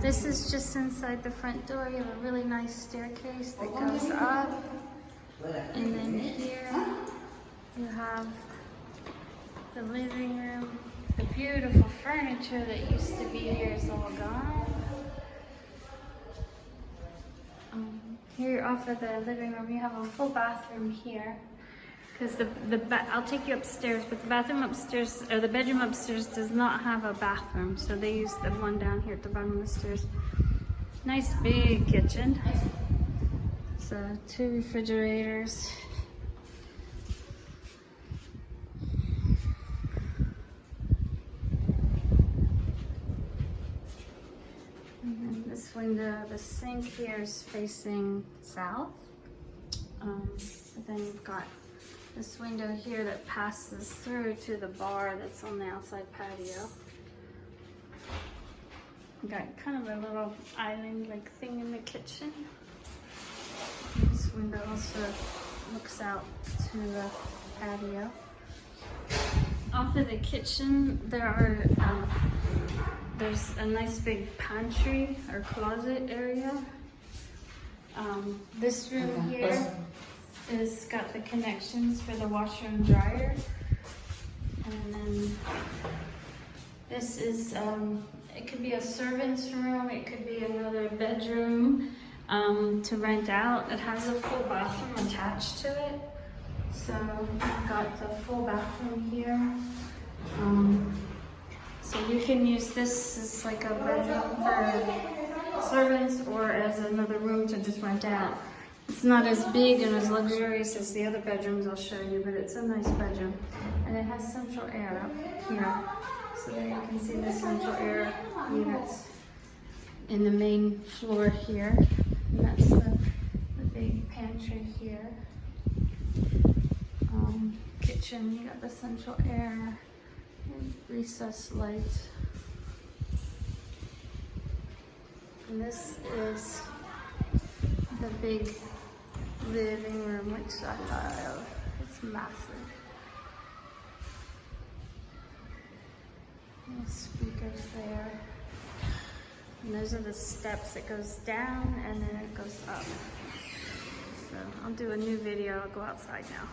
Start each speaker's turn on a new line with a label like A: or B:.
A: This is just inside the front door. You have a really nice staircase that goes up. And then here you have the living room. The beautiful furniture that used to be here is all gone. Here off of the living room, you have a full bathroom here. Because I'll take you upstairs, but the bathroom upstairs, or the bedroom upstairs does not have a bathroom. So they use the one down here at the bottom of the stairs. Nice big kitchen. So 2 refrigerators. And then this window, the sink here is facing south. But then you've got this window here that passes through to the bar that's on the outside patio. We've got kind of a little island-like thing in the kitchen. This window also looks out to the patio. Off of the kitchen, there's a nice big pantry or closet area. This room here is got the connections for the washer and dryer. And then this is, it could be a servant's room, it could be another bedroom to rent out. It has a full bathroom attached to it. So we've got the full bathroom here. So you can use this as like a bedroom for servants or as another room to just rent out. It's not as big and as luxurious as the other bedrooms I'll show you, but it's a nice bedroom. And it has central air up here. So there you can see the central air units in the main floor here. And that's the big pantry here. Kitchen, you got the central air and recessed light. And this is the big living room, which I love. It's massive. And the speakers there. And those are the steps. It goes down and then it goes up. So I'll do a new video. I'll go outside now.